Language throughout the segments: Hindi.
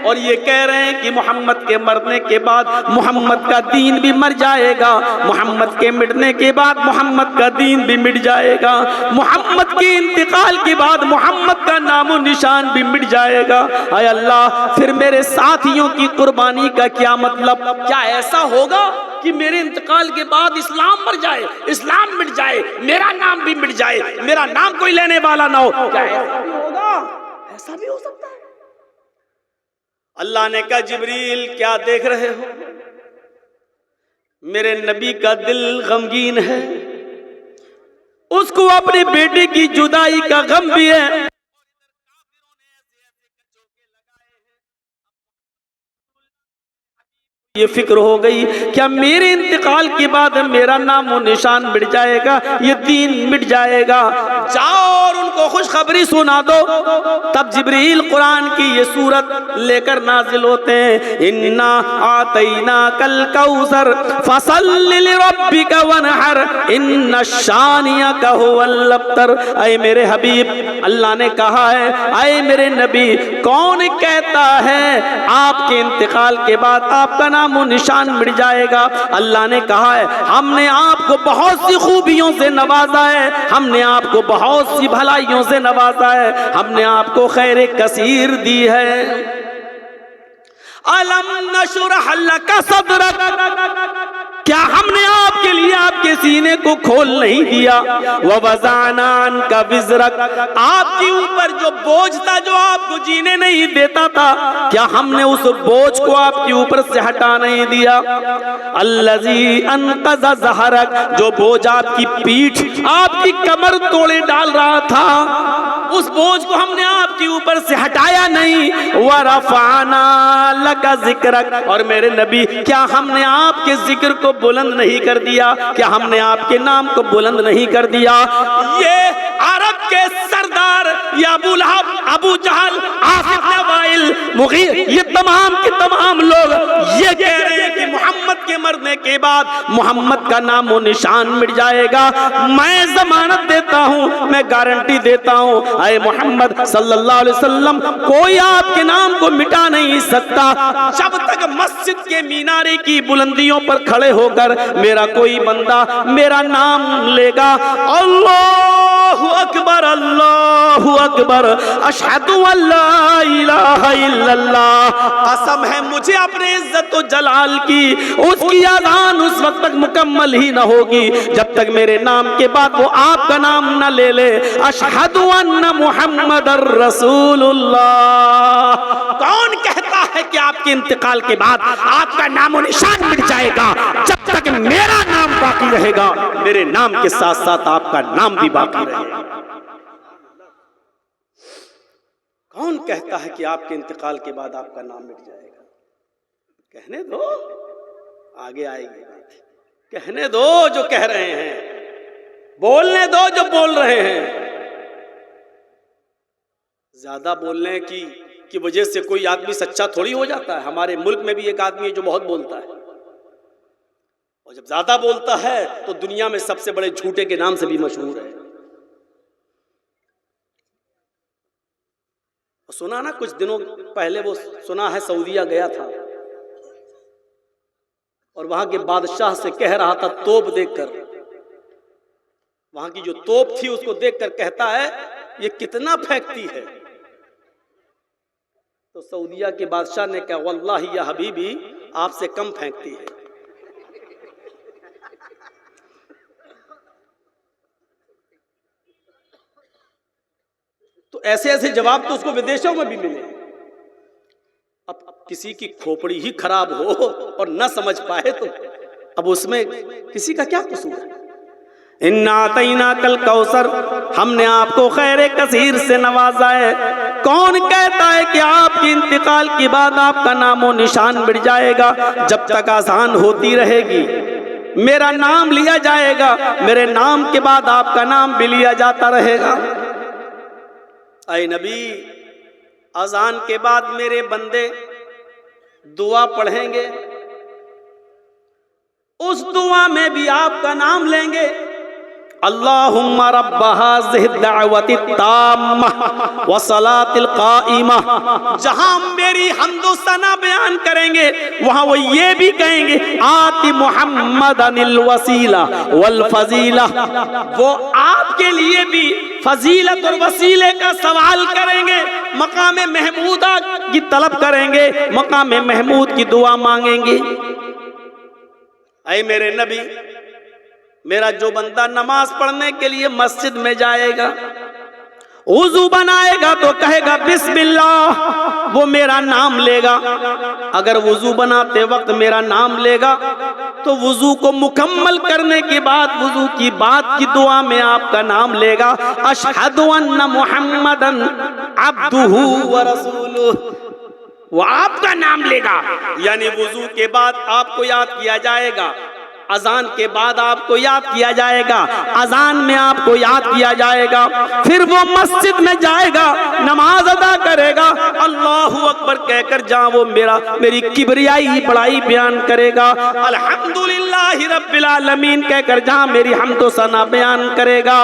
और ये कह रहे हैं कि मोहम्मद के मरने के बाद मोहम्मद का दीन भी मर जाएगा, मोहम्मद के मिटने के बाद मोहम्मद का दीन भी मिट जाएगा, मोहम्मद के इंतकाल के बाद मोहम्मद का नामो निशान भी मिट जाएगा। आय अल्लाह, फिर मेरे साथियों की कुर्बानी का क्या मतलब? क्या ऐसा होगा कि मेरे इंतकाल के बाद इस्लाम मर जाए, इस्लाम मिट जाए, मेरा नाम भी मिट जाए, मेरा नाम कोई लेने वाला ना हो? क्या ऐसा भी होगा? ऐसा भी हो सकता है? अल्लाह ने कहा, जिब्रील क्या देख रहे हो? मेरे नबी का दिल गमगीन है, उसको अपने बेटे की जुदाई का गम भी है। ये फिक्र हो गई, क्या मेरे इंतकाल के बाद मेरा नाम और निशान मिट जाएगा, ये दीन मिट जाएगा? जाओ और उनको खुशखबरी सुना दो। तब जिब्रील कुरान की ये सूरत लेकर नाजिल होते हैं, इन्ना आतैना कल कौसर फसल्लि लिरब्बिका वनहर इन्ना शानियका हुवल अब्तर। ऐ मेरे हबीब, अल्लाह ने कहा है, ऐ मेरे नबी, कौन कहता है आपके इंतकाल के बाद आपका नाम निशान मिट जाएगा? अल्लाह ने कहा है, हमने आपको बहुत सी खूबियों से नवाजा है, हमने आपको बहुत सी भलाइयों से नवाजा है, हमने आपको खैर कसीर दी है। अलम नशरह लका सदरक, क्या हमने आपके लिए आपके सीने को खोल नहीं दिया? ववज़अना अन्का विज़रक, आपके ऊपर जो बोझ था, जो आपको जीने नहीं देता था, क्या हमने उस बोझ को आपके ऊपर से हटा नहीं दिया? अल्लज़ी अनक़ज़ ज़हरक, जो बोझ आपकी पीठ, आपकी कमर तोड़े डाल रहा था, उस बोझ को हमने आपके ऊपर से हटाया नहीं। वरफ़अना लका ज़िक्रक, और मेरे नबी, क्या हमने आपके जिक्र को बुलंद नहीं कर दिया? क्या हमने आपके नाम को बुलंद नहीं कर दिया? ये अरब के सरदार, या अबू लहब, अबू जहल, आसिफ बिन वाइल, मुगीर, ये तमाम के तमाम लोग ये कह रहे हैं कि मोहम्मद के मरने के बाद मोहम्मद का नाम और निशान मिट जाएगा। मैं जमानत देता हूँ, मैं गारंटी देता हूँ, ऐ मोहम्मद सल्लल्लाहु अलैहि वसल्लम, कोई आपके नाम को मिटा नहीं सकता जब तक मस्जिद के मीनारे की बुलंदियों पर खड़े होकर मेरा कोई बंदा मेरा नाम लेगा, अल्लाहु अकबर, अल्लाहु अकबर, अशहदु अल्ला इलाहा इल्लल्लाह। कसम है मुझे अपने इज्जत और जलाल की, उसकी अज़ान उस वक्त तक मुकम्मल ही न होगी जब तक मेरे नाम के बाद वो आपका नाम न ले ले। अशहदु अन्ना मुहम्मदर रसूलुल्लाह। कौन कहता है कि आपके इंतकाल के बाद आपका नाम और निशान मिट जाएगा? जब तक मेरा नाम बाकी रहेगा, मेरे नाम के साथ साथ आपका नाम भी बाकी रहेगा। कौन कहता है कि आपके इंतकाल के बाद आपका नाम मिट जाएगा? कहने दो, आगे आएगी बात। कहने दो जो कह रहे हैं, बोलने दो जो बोल रहे हैं। ज्यादा बोलने की वजह से कोई आदमी सच्चा थोड़ी हो जाता है। हमारे मुल्क में भी एक आदमी है जो बहुत बोलता है, और जब ज्यादा बोलता है तो दुनिया में सबसे बड़े झूठे के नाम से भी मशहूर है। सुना ना, कुछ दिनों पहले वो सुना है, सऊदीया गया था और वहां के बादशाह से कह रहा था, तोप देखकर, वहां की जो तोप थी उसको देखकर कहता है, ये कितना फेंकती है? तो सऊदीया के बादशाह ने कहा, वल्लाही या हबीबी, आपसे कम फेंकती है। तो ऐसे ऐसे जवाब तो उसको विदेशों में भी मिले। अब किसी की खोपड़ी ही खराब हो और न समझ पाए तो अब उसमें किसी का क्या कसूर है? इन्ना तैना कल कौसर, हमने आपको खैर कसीर से नवाजा है। कौन कहता है कि आपके इंतकाल के बाद आपका नामो निशान मिट जाएगा? जब तक आसान होती रहेगी मेरा नाम लिया जाएगा, मेरे नाम के बाद आपका नाम भी लिया जाता रहेगा। ऐ नबी, अजान के बाद मेरे बंदे दुआ पढ़ेंगे, उस दुआ में भी आपका नाम लेंगे, अल्लाहुम्मा रब्ब हाज़िहि दावति ताम्मा व सलातिल क़ाइमा। जहां मेरी हम्दो सना बयान करेंगे वहां वो ये भी कहेंगे आति मुहम्मदनिल वसीला वल फजीला। वो आपके लिए भी फजीलत और वसीले का सवाल करेंगे, मकाम महमूदा की तलब करेंगे, मकाम महमूद की दुआ मांगेंगे। ऐ मेरे नबी, मेरा जो बंदा नमाज पढ़ने के लिए मस्जिद में जाएगा, वुजू बनाएगा तो कहेगा बिस्मिल्लाह, वो मेरा नाम लेगा। अगर वुजू बनाते वक्त मेरा नाम लेगा तो वुजू को मुकम्मल करने के बाद वुजू की बाद की दुआ में आपका नाम लेगा, अशहदु अन्ना मुहम्मदन अब्दुहु व रसूलुहु। वो आपका नाम लेगा, यानी वुजू के बाद आपको याद किया जाएगा, अजान के बाद आपको याद किया जाएगा, अजान में आपको याद किया जाएगा, फिर वो मस्जिद में जाएगा, नमाज अदा करेगा, अल्लाहु अकबर कहकर जहाँ वो मेरी किबरियाई बड़ाई बयान करेगा, अल्हम्दुलिल्लाहि रब्बिल आलमीन कहकर जहाँ मेरी हम्दो सना बयान करेगा,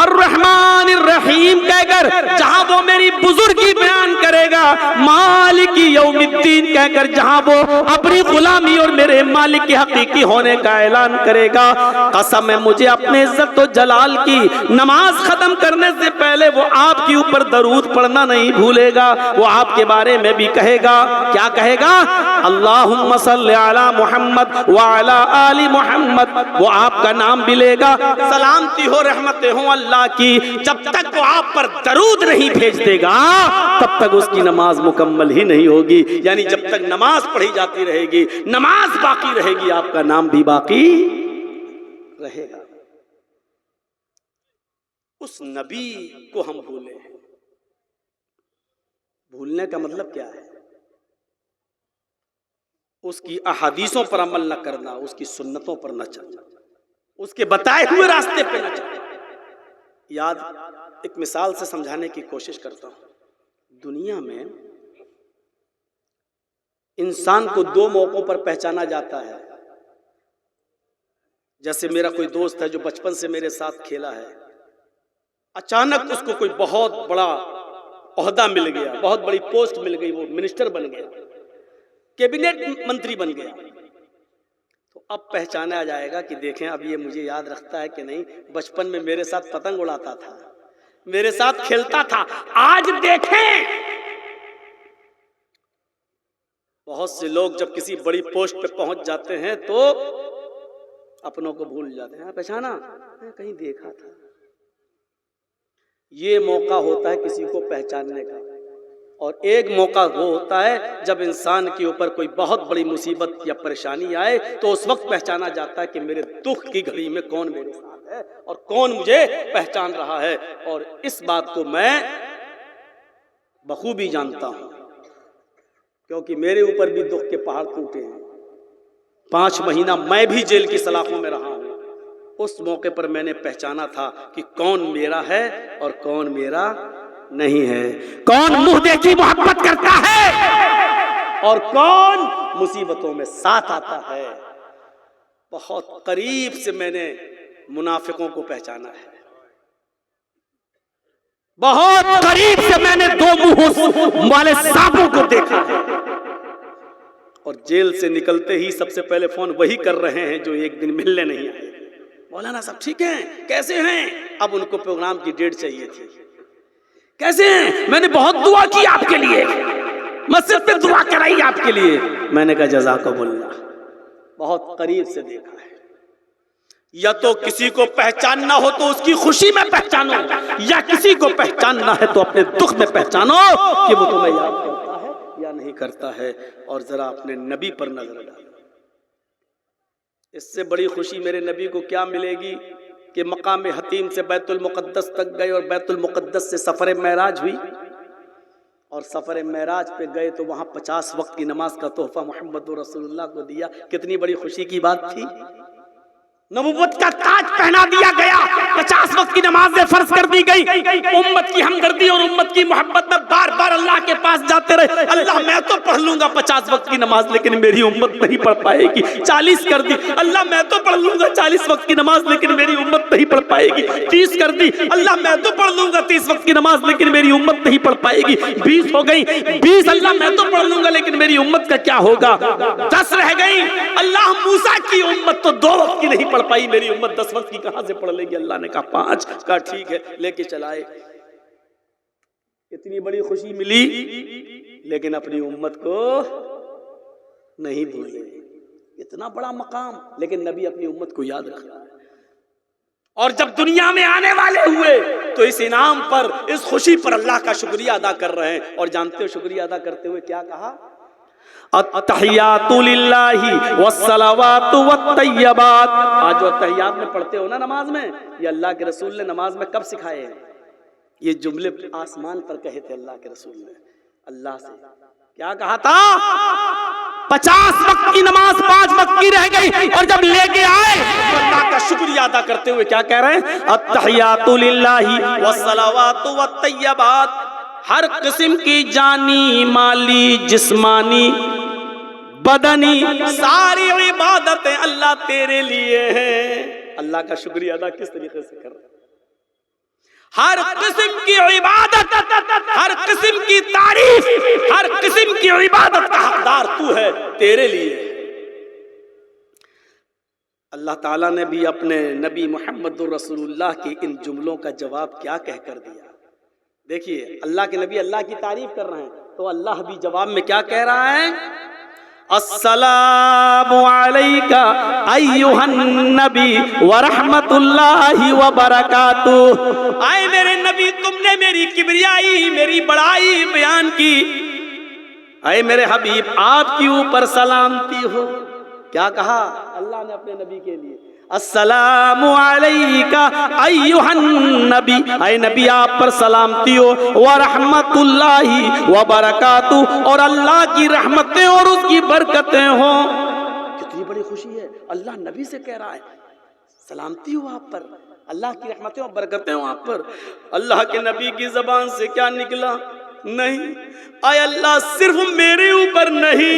अर्रहमानिर रहीम कहकर जहाँ वो मेरी बुजुर्गी बयान करेगा, मालिकी यौमिद्दीन कहकर जहाँ वो अपनी गुलामी और मेरे मालिक के हकीकी होने का ऐलान करेगा। कसम है मुझे अपने इज्जत और जलाल की, नमाज खत्म करने से पहले वो आपके ऊपर दरूद पढ़ना नहीं भूलेगा। वो आपके बारे में भी कहेगा, क्या कहेगा? अल्लाहुम्मा सल्ली अला मुहम्मद व अला आलि मुहम्मद। वो आपका नाम भी लेगा, सलामती हो रहमतें हो अल्लाह की। जब तक वो आप पर दरूद नहीं भेज देगा तब तक उसकी नमाज मुकम्मल ही नहीं होगी। यानी जब तक नमाज पढ़ी जाती रहेगी, नमाज बाकी रहेगी, आपका नाम भी बाकी रहेगा। उस नबी को हम भूले। भूलने का मतलब क्या है? उसकी अहादीसों पर अमल न करना, उसकी सुन्नतों पर न चलना, उसके बताए हुए रास्ते पे न चलना। एक मिसाल से समझाने की कोशिश करता हूं। दुनिया में इंसान को दो मौकों पर पहचाना जाता है। जैसे मेरा कोई दोस्त है जो बचपन से मेरे साथ खेला है, अचानक उसको कोई बहुत बड़ा ओहदा मिल गया, बहुत बड़ी पोस्ट मिल गई, वो मिनिस्टर बन गया, कैबिनेट मंत्री बन गया, तो अब पहचाना जाएगा कि देखें अब ये मुझे याद रखता है कि नहीं, बचपन में मेरे साथ पतंग उड़ाता था, मेरे साथ खेलता था। आज देखें, बहुत से लोग जब किसी बड़ी पोस्ट पे पहुंच जाते हैं तो अपनों को भूल जाते हैं। पहचाना, मैं कहीं देखा था। ये मौका होता है किसी को पहचानने का, और एक मौका वो होता है जब इंसान के ऊपर कोई बहुत बड़ी मुसीबत या परेशानी आए तो उस वक्त पहचाना जाता है कि मेरे दुख की घड़ी में कौन मेरे साथ है और कौन मुझे पहचान रहा है। और इस बात को मैं बखूबी जानता हूं, क्योंकि मेरे ऊपर भी दुख के पहाड़ टूटे हैं। 5 महीना मैं भी जेल की सलाखों में रहा हूं। उस मौके पर मैंने पहचाना था कि कौन मेरा है और कौन मेरा नहीं है, कौन मुंह देखी मोहब्बत करता है और कौन मुसीबतों में साथ आता है। बहुत करीब से मैंने मुनाफिकों को पहचाना है, बहुत करीब से मैंने 2 मुंह वाले सांपों को देखा है। और जेल से निकलते ही सबसे पहले फोन वही कर रहे हैं जो एक दिन मिलने नहीं आए। मौलाना साहब ठीक हैं, कैसे हैं? अब उनको प्रोग्राम की डेट चाहिए थी। कैसे हैं? मैंने बहुत दुआ की आपके लिए, मस्जिद में दुआ कराई आपके लिए। मैंने कहा जज़ाकल्लाह। बहुत करीब से देखा है। या तो किसी को पहचानना हो तो उसकी खुशी में पहचानो, या किसी को पहचानना है तो अपने दुख में पहचानो कि वो तुम्हें याद करता है या नहीं करता है। और जरा अपने नबी पर नजर डालो। इससे बड़ी खुशी मेरे नबी को क्या मिलेगी कि मकाम हतीम से बैतुल मुक़द्दस तक गए और बैतुल मुक़द्दस से सफ़र मेराज हुई, और सफ़र मेराज पे गए तो वहाँ 50 वक्त की नमाज का तोहफा मोहम्मद रसूलुल्लाह को दिया। कितनी बड़ी खुशी की बात थी। नबुव्वत का ताज पहना दिया गया, 50 वक्त की नमाज़ें फर्ज कर दी गई। उम्मत की हमदर्दी और उम्मत की मोहब्बत में बार बार अल्लाह के पास जाते रहे। अल्लाह मैं तो पढ़ लूंगा 50 वक्त की नमाज, लेकिन मेरी उम्मत नहीं पढ़ पाएगी। 40 कर दी, अल्लाह मैं तो पढ़ लूंगा 40 वक्त की नमाज, लेकिन मेरी उम्मत नहीं पढ़ पाएगी। 30 कर दी, अल्लाह मैं तो पढ़ लूंगा 30 वक्त की नमाज, लेकिन मेरी उम्मत नहीं पढ़ पाएगी। 20 हो गई, 20 अल्लाह मैं तो पढ़ लूंगा, लेकिन मेरी उम्मत का क्या होगा? 10 रह गई, अल्लाह मूसा की उम्मत तो 2 वक्त की नहीं पढ़ पाई, मेरी उम्मत 10 वक्त की कहां से पढ़ लेगी? अल्लाह ने कहा 5। कहा ठीक है, लेके चलाए। इतनी बड़ी खुशी मिली, लेकिन अपनी उम्मत को नहीं भूले। इतना बड़ा मकाम, लेकिन नबी अपनी उम्मत को याद रख रहा है। और जब दुनिया में आने वाले हुए तो इस इनाम पर, इस खुशी पर अल्लाह का शुक्रिया अदा कर रहे हैं। और जानते हो शुक्रिया अदा करते हुए क्या कहा? अत्तहियातु लिल्लाहि वस्सलावातु वत्तय्यबात। आज जो अत्तहियात में पढ़ते हो ना नमाज में, ये अल्लाह के रसूल ने नमाज में कब सिखाए हैं? ये जुमले आसमान पर कहे थे अल्लाह के रसूल ने अल्लाह से। क्या कहा था? 50 वक्त की नमाज 5 वक्त की रह गई, और जब लेके आए तो अल्लाह का शुक्रिया अदा करते हुए क्या कह रहे हैं? अत्तहियातु लिल्लाहि वस्सलावातु वत्तय्यबात। हर किस्म की जानी, माली, जिस्मानी, बदनी सारी इबादतें अल्लाह तेरे लिए हैं। अल्लाह का शुक्रिया अदा किस तरीके से कर रहे हैं? हर किस्म की इबादत, हर किस्म की तारीफ, हर किस्म की इबादत का हकदार तू है, तेरे लिए। अल्लाह ताला ने भी अपने नबी मुहम्मदुर रसूलुल्लाह के इन जुमलों का जवाब क्या कहकर दिया? देखिए, अल्लाह के नबी अल्लाह की तारीफ कर रहे हैं, तो अल्लाह भी जवाब में क्या कह रहा है? अस्सलामु अलैका अय्युहन नबी व रहमतुल्लाहि व बरकातुहू। आए मेरे नबी, तुमने मेरी किबरियाई, मेरी बड़ाई बयान की। आए मेरे हबीब, आपके ऊपर सलामती हो। क्या कहा अल्लाह ने अपने नबी के लिए? अस्सलामु अलैका अय्युहन नबी, आए नबी आप पर सलामती हो। व रहमतुल्लाहि व बरकातुहू, और अल्लाह की रहमतें और उसकी बरकतें हो। कितनी बड़ी खुशी है, अल्लाह नबी से कह रहा है सलामती हो आप पर, अल्लाह की रहमतें और बरकतें हो आप पर। अल्लाह के नबी की जबान से क्या निकला? नहीं, आए अल्लाह सिर्फ मेरे ऊपर नहीं,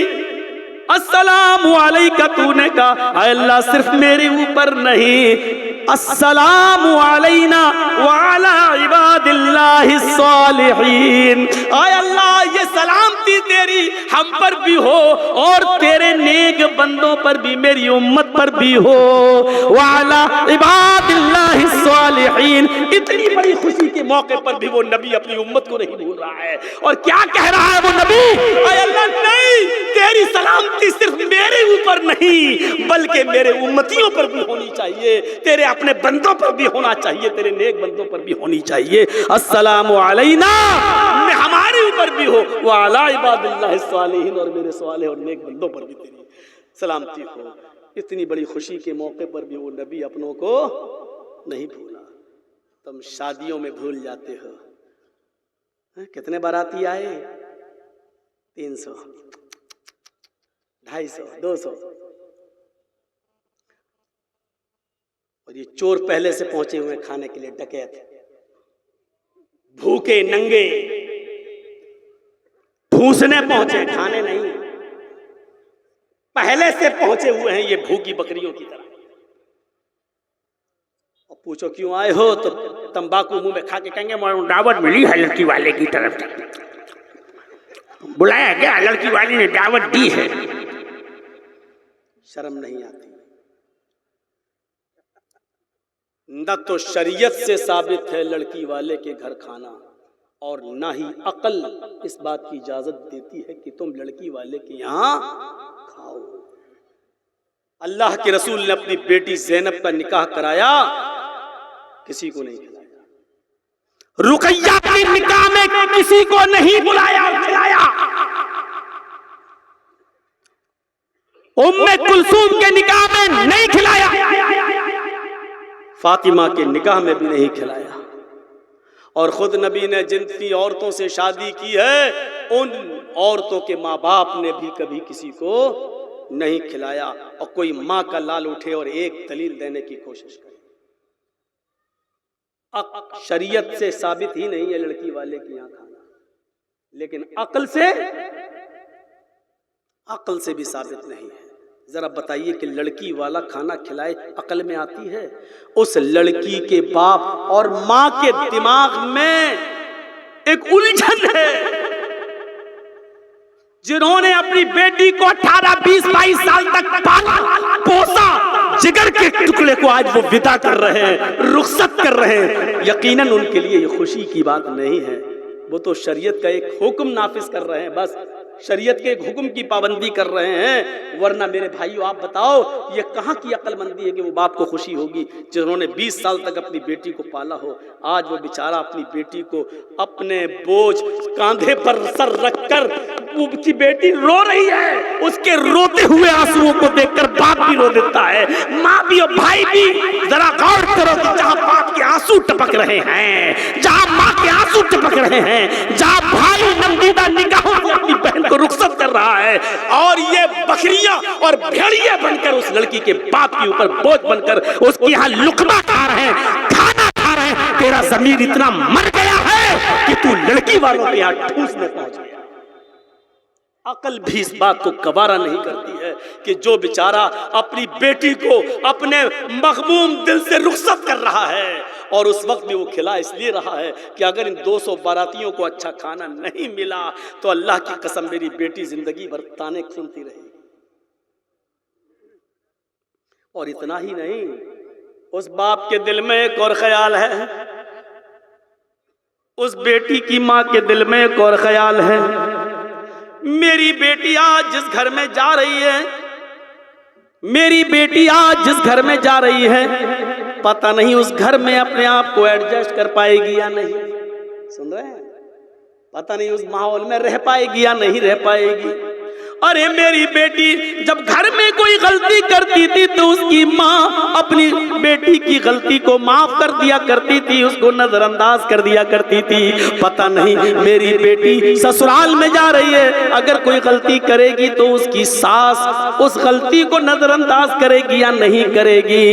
अस्सलामु अलैका तूने कहा, आए अल्लाह सिर्फ मेरे ऊपर नहीं, अस्सलामु अलैना व अला इबादिल्लाहि सालिहीन। आए अल्लाह ये सलामती तेरी हम पर भी हो, और तेरे नेक बंदों पर भी, मेरी उम्मत पर भी हो। व अला इबादिल्लाहि सालिहीन। इतनी बड़ी खुशी के मौके पर भी वो नबी अपनी उम्मत को नहीं भूल रहा है। और क्या कह रहा है वो नबी? आए अल्लाह नहीं, तेरी सलामती सिर्फ मेरे ऊपर नहीं, बल्कि मेरे उम्मतियों पर भी होनी चाहिए, तेरे अपने बंदों पर भी होना चाहिए, तेरे नेक बंदों पर भी होनी चाहिए। अस्सलामु अलैना, हमारे ऊपर भी हो, व अला इबादिल्लाहि सालिहीन, और मेरे सालेह और नेक बंदों पर भी तेरी सलामती हो। इतनी बड़ी खुशी के मौके पर भी वो नबी अपनों को नहीं भूला। तुम शादियों में भूल जाते हो। कितने बाराती आए? 300, 250, 200, और ये चोर पहले से पहुंचे हुए खाने के लिए, डकैत, भूखे नंगे ठूसने पहुंचे, खाने नहीं, पहले से पहुंचे हुए हैं ये भूखी बकरियों की तरह। और पूछो क्यों आए हो, तो तंबाकू मुंह में खा के कहेंगे दावत मिली है लड़की वाले की तरफ से, बुलाया गया, लड़की वाली ने दावत दी है। शर्म नहीं आती? न तो शरीयत से साबित है लड़की वाले के घर खाना, और ना ही अकल इस बात की इजाजत देती है कि तुम लड़की वाले के यहाँ खाओ। अल्लाह के रसूल ने अपनी बेटी ज़ैनब का निकाह कराया, किसी को नहीं खिलाया। रुकैया के निकाह में किसी को नहीं बुलाया और खिलाया। उम्मे कुलसूम के निकाह में नहीं खिलाया, फातिमा के निकाह में भी नहीं खिलाया। और खुद नबी ने जितनी औरतों से शादी की है, उन औरतों के माँ बाप ने भी कभी किसी को नहीं खिलाया। और कोई माँ का लाल उठे और एक दलील देने की कोशिश करे, शरीयत से साबित ही नहीं है लड़की वाले के यहाँ खाना, लेकिन अक्ल से अक्ल से भी साबित नहीं है। जरा बताइए कि लड़की वाला खाना खिलाए अक्ल में आती है? उस लड़की के बाप और मां के दिमाग में एक उलझन है। जिन्होंने अपनी बेटी को 18, 20, 22 साल तक पाला पोसा, जिगर के टुकड़े को आज वो विदा कर रहे हैं, रुखसत कर रहे हैं। यकीनन उनके लिए ये खुशी की बात नहीं है। वो तो शरीयत का एक हुक्म नाफिज कर रहे हैं, बस शरीयत के एक हुक्म की पाबंदी कर रहे हैं। वरना मेरे भाइयों आप बताओ ये कहाँ की अक्लमंदी है कि वो बाप को खुशी होगी जिन्होंने 20 साल तक अपनी बेटी को पाला हो। आज वो बेचारा अपनी बेटी को अपने बोझ कांधे पर सर रखकर, उसकी बेटी रो रही है, उसके रोते हुए आंसुओं को देखकर बाप भी रो देता है, माँ भी और भाई भी। जरा गौर करो कि जहाँ बाप के आंसू टपक रहे हैं, जहाँ माँ के आंसू टपक रहे हैं, जहाँ भाई नंदीदा निगाहों से अपनी बहन को रुखसत कर रहा है, और ये बकरियां और भेड़िए बनकर उस लड़की के बाप के ऊपर बोझ बनकर उसके यहाँ लुकमा खा रहे हैं, खाना खा रहे हैं। तेरा जमीर इतना मर गया है कि तू लड़की वालों के यहाँ ठूसने पहुंच गया। अकल भी इस बात को गवारा नहीं करती है कि जो बेचारा अपनी बेटी को अपने मखमूम दिल से रुखसत कर रहा है, और उस वक्त भी वो खिला इसलिए रहा है कि अगर इन 200 बारातियों को अच्छा खाना नहीं मिला तो अल्लाह की कसम मेरी बेटी जिंदगी भर ताने सुनती रहेगी। और इतना ही नहीं, उस बाप के दिल में एक और ख्याल है, उस बेटी की माँ के दिल में एक और ख्याल है। मेरी बेटी आज जिस घर में जा रही है, मेरी बेटी आज जिस घर में जा रही है, पता नहीं उस घर में अपने आप को एडजस्ट कर पाएगी या नहीं। सुन रहे हैं? पता नहीं उस माहौल में रह पाएगी या नहीं रह पाएगी। अरे मेरी बेटी जब घर में कोई गलती करती थी तो उसकी माँ अपनी बेटी की गलती को माफ कर दिया करती थी, उसको नजरअंदाज कर दिया करती थी। पता नहीं मेरी बेटी ससुराल में जा रही है, अगर कोई गलती करेगी तो उसकी सास उस गलती को नजरअंदाज करेगी या नहीं करेगी।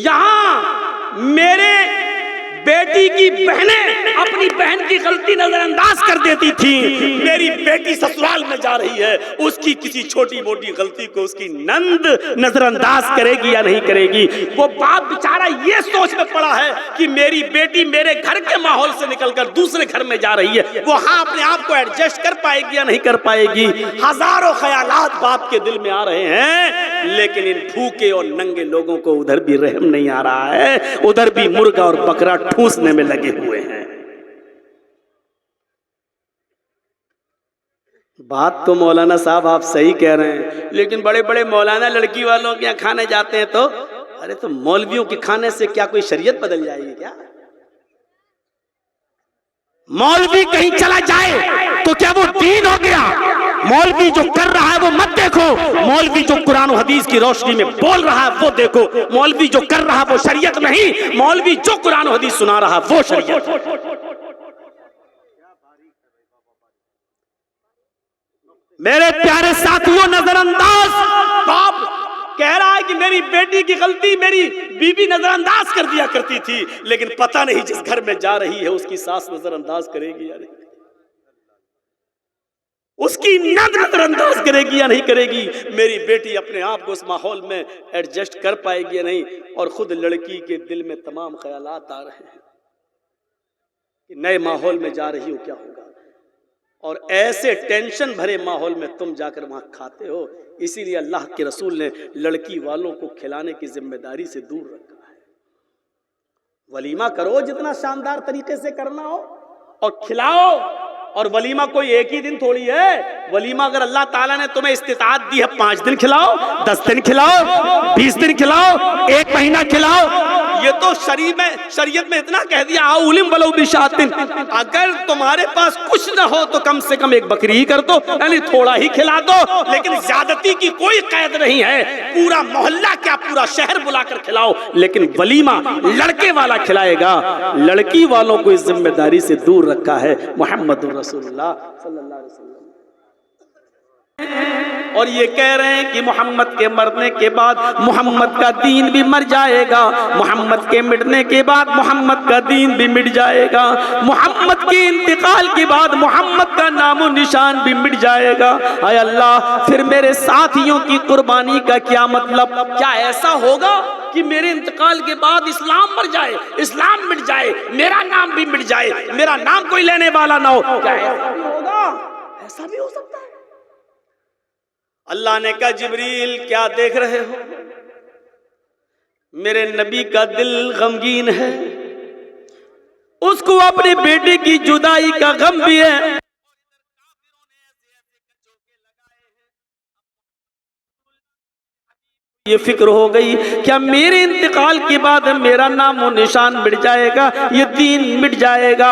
यहाँ मेरे बेटी की बहनें अपनी बहन की गलती नजरअंदाज कर देती थी। मेरी बेटी ससुराल में जा रही है, उसकी किसी छोटी मोटी गलती को उसकी नंद नजरअंदाज करेगी या नहीं करेगी। वो बाप बेचारा ये सोच में पड़ा है कि मेरी बेटी मेरे घर के माहौल से निकलकर दूसरे घर में जा रही है, वो हाँ अपने आप को एडजस्ट कर पाएगी या नहीं कर पाएगी। हजारों ख्यालात बाप के दिल में आ रहे हैं, लेकिन इन भूखे और नंगे लोगों को उधर भी रहम नहीं आ रहा है, उधर भी मुर्गा और बकरा ठूसने में लगे हुए हैं। बात तो मौलाना साहब आप सही कह रहे हैं, लेकिन बड़े बड़े मौलाना लड़की वालों के यहाँ खाने जाते हैं तो अरे तो मौलवियों के खाने से क्या कोई शरीयत बदल जाएगी क्या? मौलवी कहीं चला जाए तो क्या वो दीन हो गया? मौलवी जो कर रहा है वो मत देखो, मौलवी जो कुरान और हदीस की रोशनी में बोल रहा है वो देखो। मौलवी जो कर रहा है वो शरीयत नहीं, मौलवी जो कुरान और हदीस सुना रहा है वो शरीयत। मेरे प्यारे साथियों, नजरअंदाज बाप कह रहा है कि मेरी बेटी की गलती मेरी बीबी नजरअंदाज कर दिया करती थी, लेकिन पता नहीं जिस घर में जा रही है उसकी सास नजरअंदाज करेगी या नहीं, उसकी नजरअंदाज करेगी या नहीं करेगी। मेरी बेटी अपने आप को उस माहौल में एडजस्ट कर पाएगी या नहीं। और खुद लड़की के दिल में तमाम ख्यालात आ रहे हैं कि नए माहौल में जा रही हो क्या होगा, और ऐसे टेंशन भरे माहौल में तुम जाकर वहां खाते हो। इसीलिए अल्लाह के रसूल ने लड़की वालों को खिलाने की जिम्मेदारी से दूर रखा है। वलीमा करो जितना शानदार तरीके से करना हो और खिलाओ। और वलीमा कोई एक ही दिन थोड़ी है। वलीमा अगर अल्लाह ताला ने तुम्हें इस्तिताअत दी है 5 दिन खिलाओ, 10 दिन खिलाओ, 20 दिन खिलाओ, 1 महीना खिलाओ। ये तो शरीयत में इतना कह दिया आउलिम वलो बिशातिन, अगर तुम्हारे पास कुछ ना हो तो कम से कम एक बकरी ही कर दो, यानी थोड़ा ही खिला दो, लेकिन ज्यादती की कोई कैद नहीं है। पूरा मोहल्ला क्या पूरा शहर बुलाकर खिलाओ, लेकिन वलीमा लड़के वाला खिलाएगा। लड़की वालों को इस जिम्मेदारी से दूर रखा है मोहम्मद रसूलुल्लाह सल्लल्लाहु अलैहि वसल्लम। और ये कह रहे हैं कि मोहम्मद के मरने के बाद मोहम्मद का दीन भी मर जाएगा, मोहम्मद के मिटने के बाद मोहम्मद का दीन भी मिट जाएगा, मोहम्मद के इंतकाल के बाद मोहम्मद का नामो निशान भी मिट जाएगा। आय अल्लाह, फिर मेरे साथियों की कुर्बानी का क्या मतलब? क्या ऐसा होगा कि मेरे इंतकाल के बाद इस्लाम मर जाए, इस्लाम मिट जाए, मेरा नाम भी मिट जाए, मेरा नाम कोई लेने वाला ना हो? क्या ऐसा भी होगा? ऐसा भी हो सकता है। अल्लाह ने कहा, जिब्रील क्या देख रहे हो? मेरे नबी का दिल गमगीन है, उसको अपने बेटे की जुदाई का गम भी है। ये फिक्र हो गई, क्या मेरे इंतकाल के बाद मेरा नाम और निशान मिट जाएगा, ये दीन मिट जाएगा?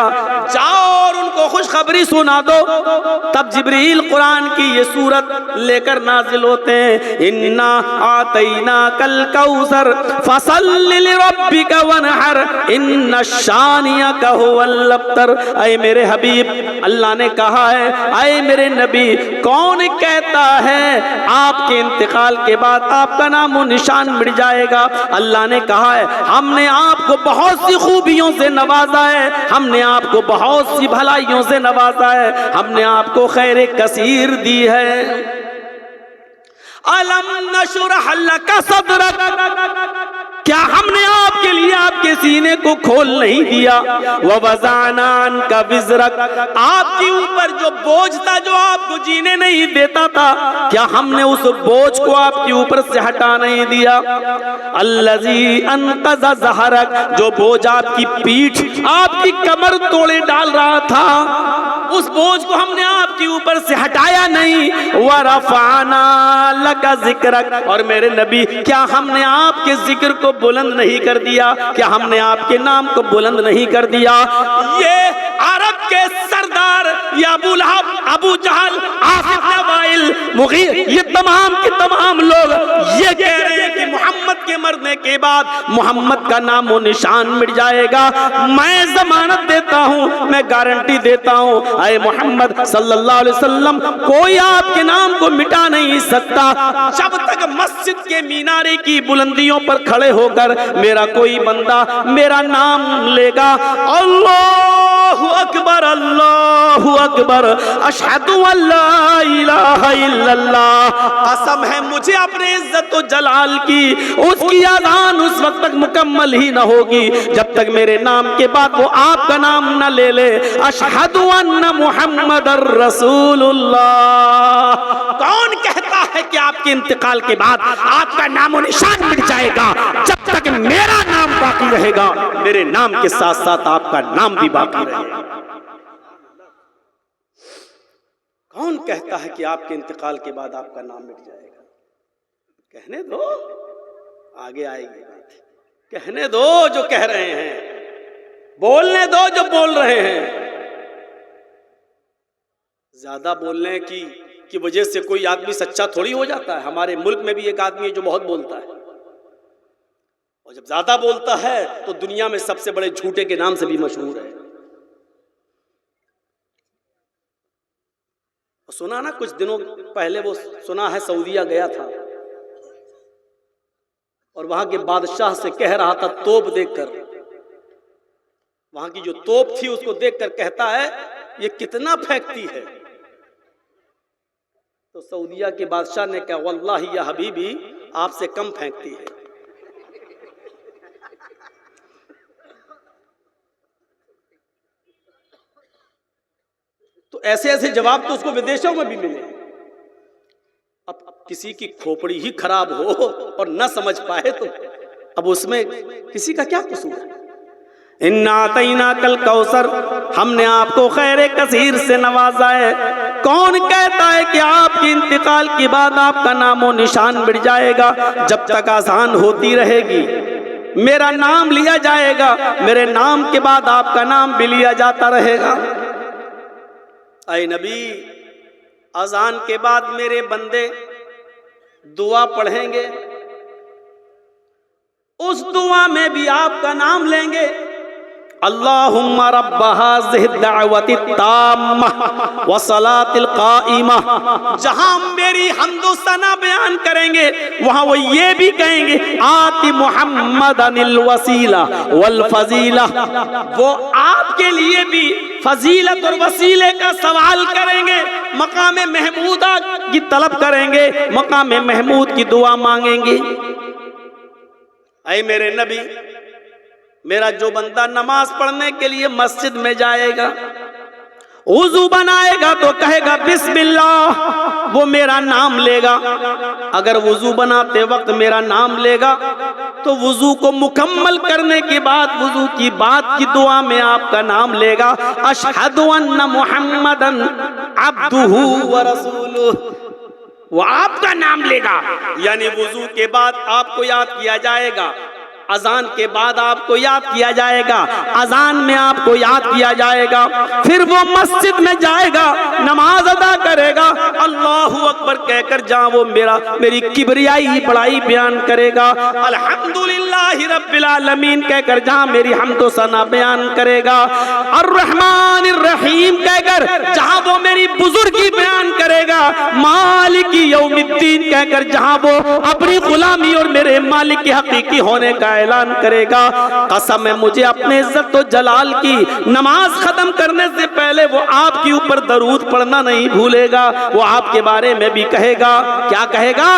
जाओ और उनको खुशखबरी सुना दो। तब जिब्रील कुरान की ये सूरत लेकर नाजिल होते हैं, इन्ना आतैना कल कौसर फसल्लि लिरब्बिका वनहर इन्ना शानियका हुवल अब्तर। ऐ मेरे हबीब, अल्लाह ने कहा है, ऐ मेरे नबी, कौन कहता है आपके इंतकाल के बाद आपका नाम निशान मिट जाएगा? अल्लाह ने कहा है, हमने आपको बहुत सी खूबियों से नवाजा है, हमने आपको बहुत सी भलाइयों से नवाजा है, हमने आपको खैर कसीर दी है। अलम नशरह लका सदरक, क्या हमने आपके लिए आपके सीने को खोल नहीं दिया? ववज़अना का विज़रक, आपके ऊपर जो बोझ था, जो आपको जीने नहीं देता था, क्या हमने उस बोझ को आपके ऊपर से हटा नहीं दिया? अल्लज़ी अनक़ज़ ज़हरक, जो बोझ आपकी पीठ, आपकी कमर तोड़े डाल रहा था, उस बोझ को हमने आपके ऊपर से हटाया नहीं। वरफ़अना लका ज़िक्रक, और मेरे नबी, क्या हमने आपके जिक्र को बुलंद नहीं कर दिया? क्या हमने आपके नाम को बुलंद नहीं कर दिया? ये अरब के सरदार, या अबू लहब, अबू जहल, आसिफ बिन वाइल, मुगीर, ये तमाम के तमाम लोग ये कह रहे हैं कि मोहम्मद के मरने के बाद मोहम्मद का नाम और निशान मिट जाएगा। मैं जमानत देता हूँ, मैं गारंटी देता हूँ, ऐ मोहम्मद सल्लल्लाहु अलैहि वसल्लम, कोई आपके नाम को मिटा नहीं सकता जब तक मस्जिद के मीनारे की बुलंदियों पर खड़े होकर मेरा कोई बंदा मेरा नाम लेगा, अल्लाहु अकबर, अल्लाहु अकबर, अशहदु अल्ला इलाहा इल्लल्लाह, कसम है मुझे अपने इज्जत और जलाल की, उसकी अज़ान उस वक्त तक मुकम्मल ही न होगी जब तक मेरे नाम के बाद वो आपका नाम न ले ले। अशहदु अन्ना मुहम्मदर रसूलुल्लाह। कौन कहता है कि आपके इंतकाल के बाद आपका नाम और निशान मिट जाएगा? जब तक मेरा नाम बाकी रहेगा, मेरे नाम के साथ साथ आपका नाम भी बाकी रहेगा। कौन कहता है कि आपके इंतकाल के बाद आपका नाम मिट जाएगा? कहने दो, आगे आएगी बात। कहने दो जो कह रहे हैं, बोलने दो जो बोल रहे हैं। ज्यादा बोलने की वजह से कोई आदमी सच्चा थोड़ी हो जाता है। हमारे मुल्क में भी एक आदमी है जो बहुत बोलता है, और जब ज्यादा बोलता है तो दुनिया में सबसे बड़े झूठे के नाम से भी मशहूर है। सुना ना, कुछ दिनों पहले वो सुना है, सऊदीया गया था और वहां के बादशाह से कह रहा था, तोप देखकर, वहां की जो तोप थी उसको देखकर कहता है, ये कितना फेंकती है? तो सऊदीया के बादशाह ने कहा, वल्लाही या हबीबी, आपसे कम फेंकती है। तो ऐसे ऐसे जवाब तो उसको विदेशों में भी मिले। अब किसी की खोपड़ी ही खराब हो और न समझ पाए तो अब उसमें किसी का क्या कसूर है? इन्ना तैना कल कौसर, हमने आपको खैर कसीर से नवाजा है। कौन कहता है कि आपके इंतकाल के बाद आपका नामो निशान मिट जाएगा? जब तक आसान होती रहेगी मेरा नाम लिया जाएगा, मेरे नाम के बाद आपका नाम भी लिया जाता रहेगा। ऐ नबी, अजान के बाद मेरे बंदे दुआ पढ़ेंगे, उस दुआ में भी आपका नाम लेंगे। अल्लाहुम्मा रब्ब हाज़िहि दावति ताम्मा व सलातिल क़ाइमा। जहां मेरी हम्दो सना बयान करेंगे वहां वो ये भी कहेंगे आति मुहम्मदनिल वसीला वल फजीला। वो आपके लिए भी फजीलत और वसीले का सवाल करेंगे, मकाम महमूदा की तलब करेंगे, मकाम महमूद की दुआ मांगेंगे। ऐ मेरे नबी, मेरा जो बंदा नमाज पढ़ने के लिए मस्जिद में जाएगा, वुजू बनाएगा तो कहेगा बिस्मिल्लाह, वो मेरा नाम लेगा। अगर वुजू बनाते वक्त मेरा नाम लेगा तो वुजू को मुकम्मल करने के बाद वुजू की बात की दुआ में आपका नाम लेगा, अशहदु अन्ना मुहम्मदन अब्दुहु व रसूलुहु। वो आपका नाम लेगा, यानी वुजू के बाद आपको याद किया जाएगा, अजान के बाद आपको याद किया जाएगा, अजान में आपको याद किया जाएगा, फिर वो मस्जिद में जाएगा, नमाज अदा करेगा, अल्लाहु अकबर कहकर जहां वो मेरी किबरियाई बड़ाई बयान करेगा, अल्हम्दुलिल्लाहि रब्बिल आलमीन कहकर जहां मेरी हम्दो सना बयान करेगा, अर्रहमानिर रहीम कहकर जहां वो मेरी बुजुर्गी बयान करेगा, मालिकी यौमिद्दीन कहकर जहां वो अपनी गुलामी और मेरे मालिक के हकीकी होने का ऐलान करेगा। कसम है मुझे अपने इज्जत और जलाल की, नमाज खत्म करने से पहले वो आपके ऊपर दरूद पढ़ना नहीं भूलेगा। वो आपके बारे में भी कहेगा, क्या कहेगा?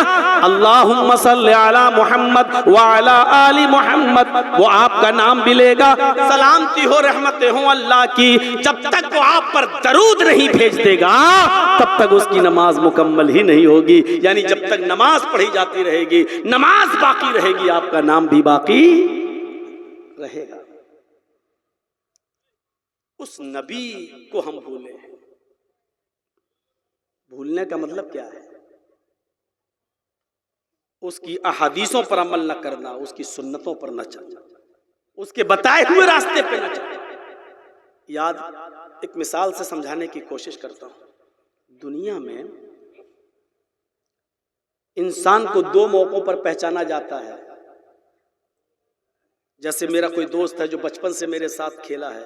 अल्लाहुम्मा सल्ली अला मुहम्मद व अला आलि मुहम्मद। वो आपका नाम भी लेगा, सलामती हो रहमतें हो अल्लाह की। जब तक वो आप पर दरूद नहीं भेज देगा तब तक उसकी नमाज मुकम्मल ही नहीं होगी। यानी जब तक नमाज पढ़ी जाती रहेगी, नमाज बाकी रहेगी, आपका नाम भी बाकी रहेगा। उस नबी को हम भूले। भूलने का मतलब क्या है? उसकी अहादीसों पर अमल न करना, उसकी सुन्नतों पर न चलना, उसके बताए हुए रास्ते पे न चलना। एक मिसाल से समझाने की कोशिश करता हूं। दुनिया में इंसान को दो मौकों पर पहचाना जाता है। जैसे मेरा कोई दोस्त है जो बचपन से मेरे साथ खेला है,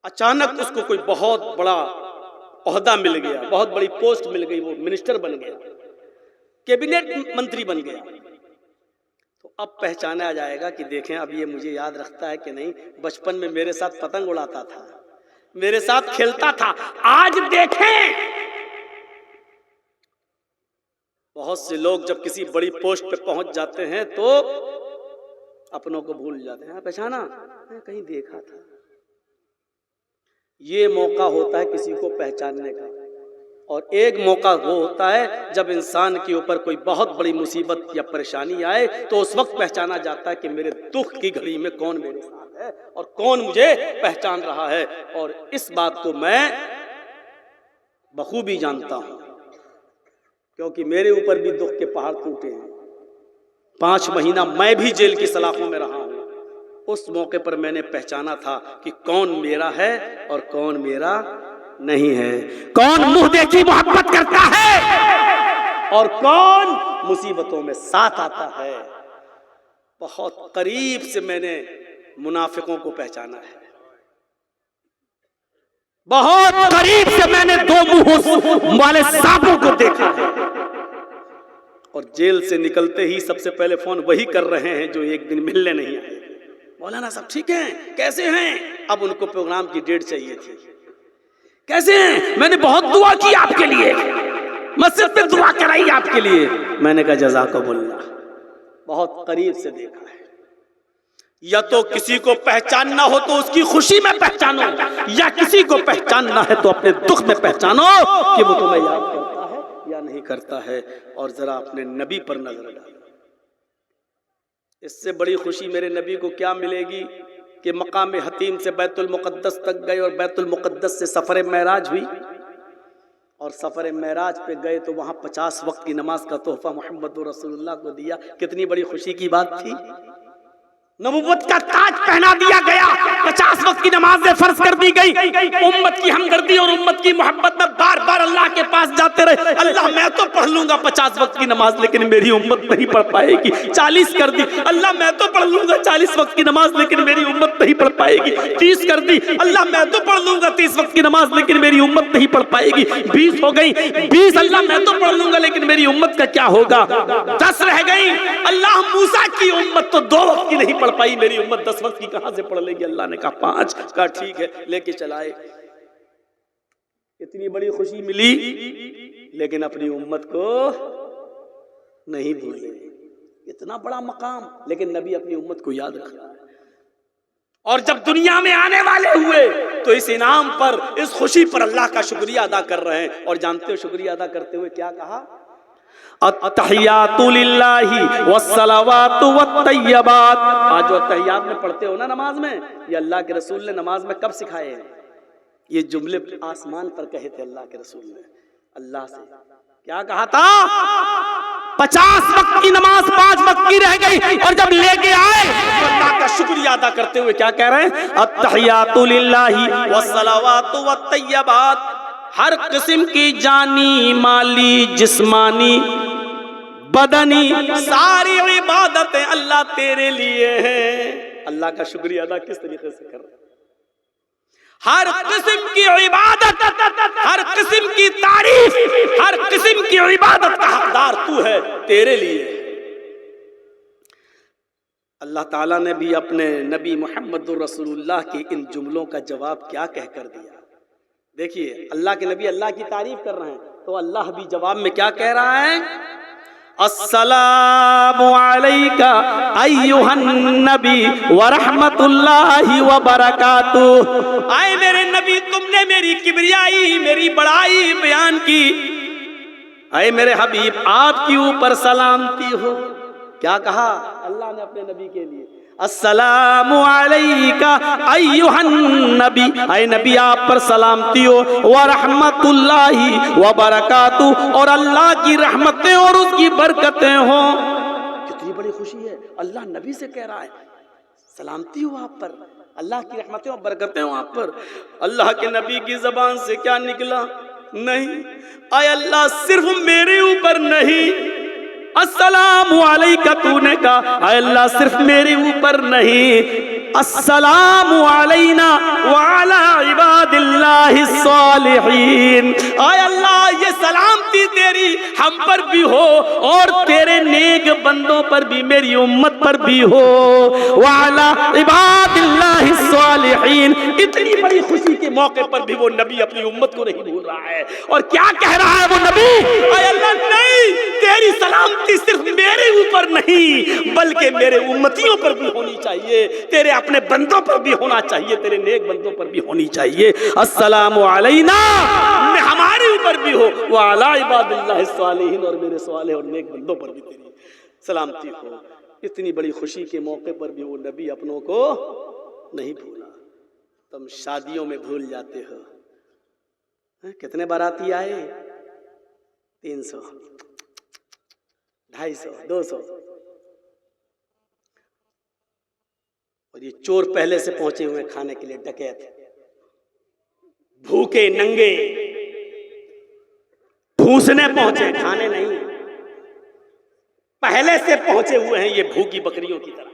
अचानक उसको कोई बहुत बड़ा ओहदा मिल गया, बहुत बड़ी पोस्ट मिल गई, वो मिनिस्टर बन गया, कैबिनेट मंत्री बन गया, तो अब पहचाना जाएगा कि देखें अब ये मुझे याद रखता है कि नहीं, बचपन में मेरे साथ पतंग उड़ाता था, मेरे साथ खेलता था। आज देखें, बहुत से लोग जब किसी बड़ी पोस्ट पे पहुंच जाते हैं तो अपनों को भूल जाते हैं। पहचाना, कहीं देखा था। ये मौका होता है किसी को पहचानने का, और एक मौका वो होता है जब इंसान के ऊपर कोई बहुत बड़ी मुसीबत या परेशानी आए तो उस वक्त पहचाना जाता है कि मेरे दुख की घड़ी में कौन मेरे साथ है और कौन मुझे पहचान रहा है। और इस बात को मैं बखूबी जानता हूं, क्योंकि मेरे ऊपर भी दुख के पहाड़ टूटे हैं। 5 महीना मैं भी जेल की सलाखों में रहा हूं। उस मौके पर मैंने पहचाना था कि कौन मेरा है और कौन मेरा नहीं है, कौन मुंह देखी मोहब्बत करता है और कौन मुसीबतों में साथ आता है। बहुत करीब से मैंने मुनाफिकों को पहचाना है, बहुत करीब से मैंने दो मुंह वाले सांपों को देखा है। और जेल से निकलते ही सबसे पहले फोन वही कर रहे हैं जो एक दिन मिलने नहीं आए। मौलाना साहब ठीक हैं, कैसे हैं? अब उनको प्रोग्राम की डेट चाहिए थी। कैसे हैं? मैंने बहुत दुआ की आपके लिए, मस्जिद में दुआ कराई आपके लिए। मैंने कहा जज़ाकल्लाह। बहुत करीब से देखा है। या तो किसी को पहचानना हो तो उसकी खुशी में पहचानो, या किसी को पहचानना है तो अपने दुख में पहचानो कि वो तुम्हें याद करता है या नहीं करता है। और जरा अपने नबी पर नजर डालो। इससे बड़ी खुशी मेरे नबी को क्या मिलेगी कि मकाम हतीम से बैतुल मुक़द्दस तक गए और बैतुल मुक़द्दस से सफ़र मेराज हुई, और सफ़र मेराज पे गए तो वहाँ 50 वक्त की नमाज का तोहफा मोहम्मद रसूलुल्लाह को दिया। कितनी बड़ी खुशी की बात थी। नबुव्वत का ताज पहना दिया गया, 50 वक्त की नमाजें फर्ज कर दी गई। उम्मत की हमदर्दी और उम्मत की मोहब्बत में बार बार अल्लाह के पास जाते रहे, अल्लाह मैं तो पढ़ लूंगा 50 वक्त की नमाज, लेकिन मेरी उम्मत नहीं पढ़ पाएगी। 40 कर दी, अल्लाह मैं तो पढ़ लूंगा 40 वक्त की नमाज, लेकिन मेरी उम्मत नहीं पढ़ पाएगी। 30 कर दी, अल्लाह मैं तो पढ़ लूंगा 30 वक्त की नमाज, लेकिन मेरी उम्मत नहीं पढ़ पाएगी। 20 हो गई, 20 अल्लाह मैं तो पढ़ लूंगा, लेकिन मेरी उम्मत का क्या होगा। 10 रह गई, अल्लाह मूसा की उम्मत तो 2 वक्त की नहीं पढ़ पाई, मेरी उम्मत 10 वक्त की कहां से पढ़ लेगी। अल्लाह ने कहा 5, कहा ठीक है लेके चलाए। इतनी बड़ी खुशी मिली, लेकिन अपनी उम्मत को नहीं भूले। इतना बड़ा मकाम, लेकिन नबी अपनी उम्मत को याद रख रहा है। और जब दुनिया में आने वाले हुए तो इस इनाम पर, इस खुशी पर अल्लाह का शुक्रिया अदा कर रहे हैं। और जानते हो शुक्रिया अदा करते हुए क्या कहा, अत्तहियातु लिल्लाहि वस्सलावातु वत्तय्यबात। आज जो अत्तहियात में पढ़ते हो ना नमाज में, ये अल्लाह के रसूल ने नमाज में कब सिखाए हैं? ये जुमले आसमान पर कहे थे अल्लाह के रसूल ने अल्लाह से। क्या कहा था? 50 वक्त की नमाज 5 वक्त की रह गई, और जब लेके आए तो अल्लाह का शुक्रिया अदा करते हुए क्या कह रहे हैं, अत्तहियातु लिल्लाहि वस्सलावातु वत्तय्यबात। हर किस्म की जानी माली जिस्मानी बदनी सारी इबादतें अल्लाह तेरे लिए हैं। अल्लाह का शुक्रिया अदा किस तरीके से कर रहे हैं? हर किस्म की इबादत, हर किस्म की तारीफ, हर किस्म की इबादत का हकदार तू है, तेरे लिए। अल्लाह ताला ने भी अपने नबी मुहम्मदुर रसूलुल्लाह के इन जुमलों का जवाब क्या कहकर दिया। देखिए अल्लाह के नबी अल्लाह की तारीफ कर रहे हैं, तो अल्लाह भी जवाब में क्या कह रहा है, अस्सलामु अलैका अय्युहन नबी व रहमतुल्लाहि व बरकातुहू। आए मेरे नबी, तुमने मेरी किबरियाई, मेरी बड़ाई बयान की। आए मेरे हबीब, आपके ऊपर सलामती हो। क्या कहा अल्लाह ने अपने नबी के लिए, अस्सलामु अलैका अय्युहन नबी, ऐ नबी आप पर सलामती हो, व रहमतुल्लाहि व बरकातुहू, और अल्लाह की रहमतें और उसकी बरकतें हो। कितनी बड़ी खुशी है, अल्लाह नबी से कह रहा है सलामती हो आप पर, अल्लाह की रहमतें और बरकतें हो आप पर। अल्लाह के नबी की जबान से क्या निकला, नहीं आय अल्लाह सिर्फ मेरे ऊपर नहीं, अस्सलामु अलैका तूने कहा, अल्लाह सिर्फ मेरे ऊपर नहीं, अस्सलामु अलैना व अला इबादिल्लाहिस सालिहीन। आय अल्लाह ये सलामती तेरी हम पर भी हो, और तेरे नेक बंदों पर भी, मेरी उम्मत पर भी हो। व अला इबादिल्लाहिस सालिहीन। इतनी बड़ी खुशी के मौके पर भी वो नबी अपनी उम्मत को नहीं भूल रहा है। और क्या कह रहा है वो नबी, आय अल्लाह नहीं, तेरी सलामती सिर्फ मेरे ऊपर नहीं बल्कि मेरे उम्मतियों पर भी होनी चाहिए, तेरे अपने बंदों पर भी होना चाहिए, तेरे नेक बंदों पर भी होनी चाहिए। अस्सलामु अलैना, हमारे ऊपर भी हो, व अला इबादिल्लाहिस सालिहीन, और मेरे सालेह और नेक बंदों पर भी तेरी सलामती हो। इतनी बड़ी खुशी के मौके पर भी वो नबी अपनों को नहीं भूला। तुम शादियों में भूल जाते हो, कितने बाराती आए, 300, 250, 200, और ये चोर पहले से पहुंचे हुए खाने के लिए, डकैत, भूखे नंगे ठूसने पहुंचे, खाने नहीं, पहले से पहुंचे हुए हैं ये भूखी बकरियों की तरह।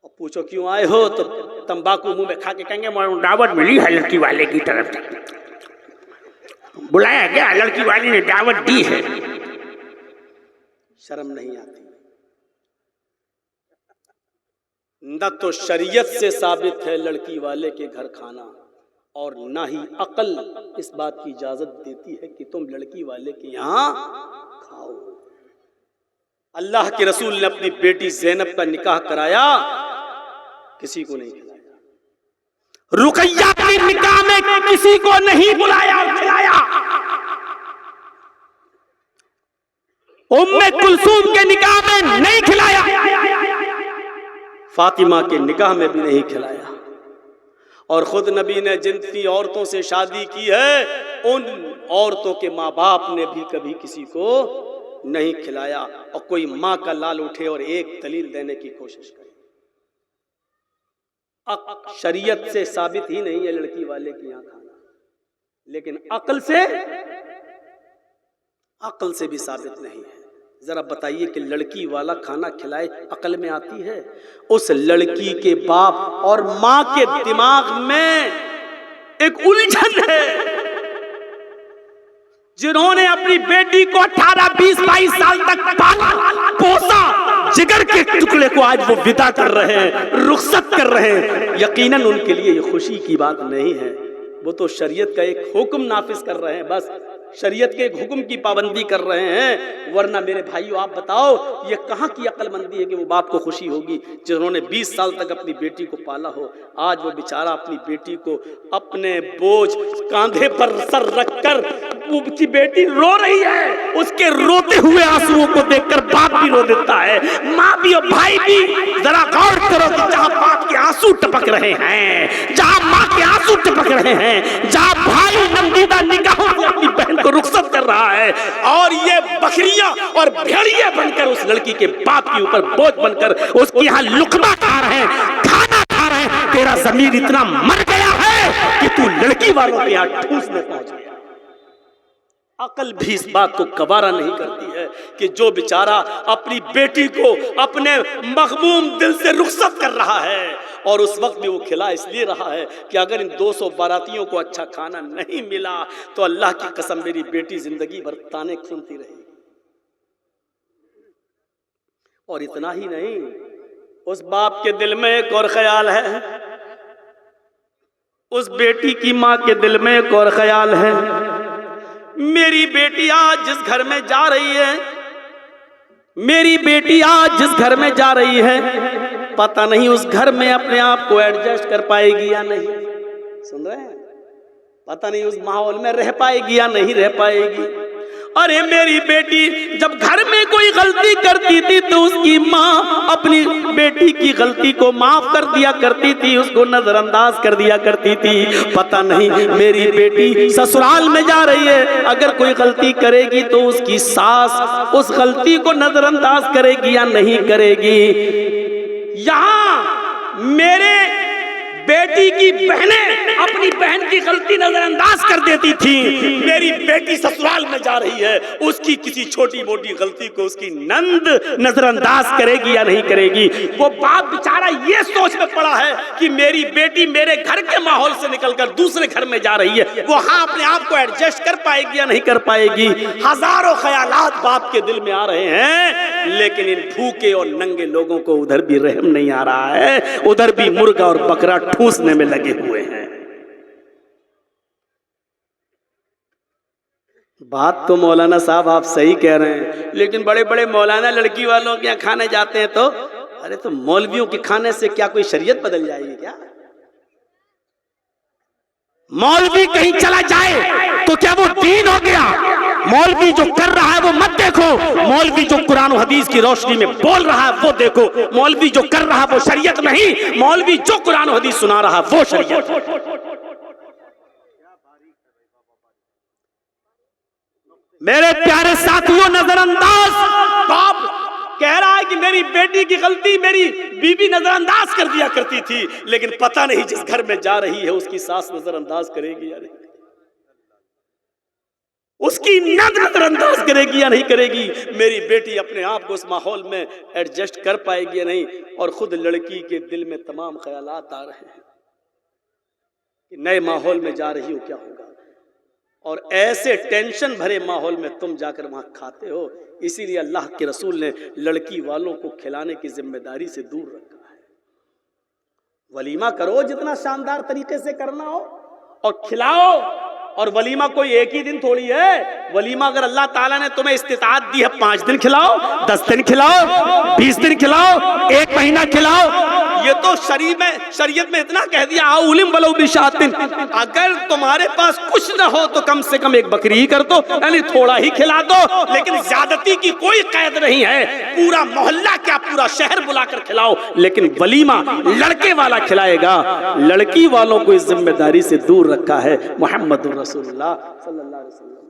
और पूछो क्यों आए हो, तो तंबाकू मुंह में खा के कहेंगे दावत मिली है लड़की वाले की तरफ से, बुलाया गया, लड़की वाली ने दावत दी है। शर्म नहीं आती। न तो शरीयत से साबित है लड़की वाले के घर खाना, और ना ही अकल इस बात की इजाजत देती है कि तुम लड़की वाले के यहाँ खाओ। अल्लाह के रसूल ने अपनी बेटी ज़ैनब का निकाह कराया, किसी को नहीं खिलाया। रुकैया के निकाह में किसी को नहीं बुलाया और खिलाया। उम्मे कुलसूम के निकाह में नहीं खिलाया, फातिमा के निकाह में भी नहीं खिलाया। और खुद नबी ने जितनी औरतों से शादी की है, उन औरतों के माँ बाप ने भी कभी किसी को नहीं खिलाया, और कोई माँ का लाल उठे और एक दलील देने की कोशिश करे। शरीयत से साबित ही नहीं है लड़की वाले की यहाँ खाना, लेकिन अक्ल से भी साबित नहीं है। जरा बताइए कि लड़की वाला खाना खिलाए अकल में आती है? उस लड़की के बाप और माँ के दिमाग में एक उलझन है, जिन्होंने अपनी बेटी को 18, 20, 22 साल तक पाला पोसा, जिगर के टुकड़े को आज वो विदा कर रहे हैं, रुखसत कर रहे हैं। यकीनन उनके लिए ये खुशी की बात नहीं है, वो तो शरीयत का एक हुक्म नाफिज कर रहे हैं, बस शरीयत के एक हुक्म की पाबंदी कर रहे हैं। वरना मेरे भाइयों आप बताओ ये कहाँ की अक्लमंदी है कि वो बाप को खुशी होगी जिन्होंने 20 साल तक अपनी बेटी को पाला हो। आज वो बेचारा अपनी बेटी को अपने बोझ कांधे पर सर रखकर, उसकी बेटी रो रही है, उसके रोते हुए आंसुओं को देखकर बाप भी रो देता है, माँ भी और भाई भी। जरा गौर करो कि जहाँ बाप के आंसू टपक रहे हैं, जहाँ माँ के आंसू टपक रहे हैं, जहाँ भाई नंदीदा निगाहों से अपनी बहन को रुखसत कर रहा है, और ये बकरियां और भेड़िए बनकर उस लड़की के बाप के ऊपर बोझ बनकर उसके यहाँ लुकमा खा रहे हैं, खाना खा रहे हैं। तेरा ज़मीर इतना मर गया है कि तू लड़की वालों के यहाँ ठूसने पहुंच गया। अकल भी इस बात को गवारा नहीं करती है कि जो बेचारा अपनी बेटी को अपने मखमूम दिल से रुखसत कर रहा है, और उस वक्त भी वो खिला इसलिए रहा है कि अगर इन 200 बारातियों को अच्छा खाना नहीं मिला तो अल्लाह की कसम मेरी बेटी जिंदगी भर ताने सुनती रहेगी। और इतना ही नहीं, उस बाप के दिल में एक और ख्याल है, उस बेटी की माँ के दिल में एक और ख्याल है। मेरी बेटी आज जिस घर में जा रही है, मेरी बेटी आज जिस घर में जा रही है, पता नहीं उस घर में अपने आप को एडजस्ट कर पाएगी या नहीं। सुन रहे हैं? पता नहीं उस माहौल में रह पाएगी या नहीं रह पाएगी। अरे मेरी बेटी जब घर में कोई गलती करती थी तो उसकी माँ अपनी बेटी की गलती को माफ कर दिया करती थी, उसको नजरअंदाज कर दिया करती थी। पता नहीं मेरी बेटी ससुराल में जा रही है, अगर कोई गलती करेगी तो उसकी सास उस गलती को नजरअंदाज करेगी या नहीं करेगी। यहाँ मेरे बेटी की बहनें अपनी बहन की गलती नजरअंदाज कर देती थी, मेरी बेटी ससुराल में जा रही है, उसकी किसी छोटी मोटी गलती को उसकी नंद नजरअंदाज करेगी या नहीं करेगी। वो बाप बेचारा ये सोच में पड़ा है कि मेरी बेटी मेरे घर के माहौल से निकलकर दूसरे घर में जा रही है, वो हाँ अपने आप को एडजस्ट कर पाएगी या नहीं कर पाएगी। हजारों ख्यालात बाप के दिल में आ रहे हैं, लेकिन इन भूखे और नंगे लोगों को उधर भी रहम नहीं आ रहा है, उधर भी मुर्गा और बकरा ठूसने में लगे हुए हैं। बात तो मौलाना साहब आप सही कह रहे हैं, लेकिन बड़े बड़े मौलाना लड़की वालों के यहाँ खाने जाते हैं तो अरे तो मौलवियों के खाने से क्या कोई शरीयत बदल जाएगी क्या? मौलवी कहीं चला जाए तो क्या वो दीन हो गया? मौलवी जो कर रहा है वो मत देखो, मौलवी जो कुरान और हदीस की रोशनी में बोल रहा है वो देखो। मौलवी जो कर रहा है वो शरीयत नहीं, मौलवी जो कुरान और हदीस सुना रहा है वो शरीयत। मेरे प्यारे साथियों, नजरअंदाज बाप कह रहा है कि मेरी बेटी की गलती मेरी बीबी नजरअंदाज कर दिया करती थी, लेकिन पता नहीं जिस घर में जा रही है उसकी सास नजरअंदाज करेगी या नहीं, उसकी नजरअंदाज करेगी या नहीं करेगी। मेरी बेटी अपने आप को उस माहौल में एडजस्ट कर पाएगी या नहीं। और खुद लड़की के दिल में तमाम ख्यालात आ रहे हैं कि नए माहौल में जा रही हो क्या होगा, और ऐसे टेंशन भरे माहौल में तुम जाकर वहां खाते हो। इसीलिए अल्लाह के रसूल ने लड़की वालों को खिलाने की जिम्मेदारी से दूर रखा है। वलीमा करो जितना शानदार तरीके से करना हो और खिलाओ। और वलीमा कोई एक ही दिन थोड़ी है, वलीमा अगर अल्लाह ताला ने तुम्हें इस्तिताअत दी है 5 दिन खिलाओ, 10 दिन खिलाओ, 20 दिन खिलाओ, 1 महीना खिलाओ। ये तो शरीयत में इतना कह दिया आउलिम वलो बिशातिन, अगर तुम्हारे पास कुछ ना हो तो कम से कम 1 बकरी ही कर दो, यानी थोड़ा ही खिला दो, लेकिन ज्यादती की कोई कैद नहीं है। पूरा मोहल्ला क्या पूरा शहर बुलाकर खिलाओ, लेकिन वलीमा लड़के वाला खिलाएगा। लड़की वालों को इस जिम्मेदारी से दूर रखा है मोहम्मद रसूलुल्लाह सल्लल्लाहु अलैहि वसल्लम।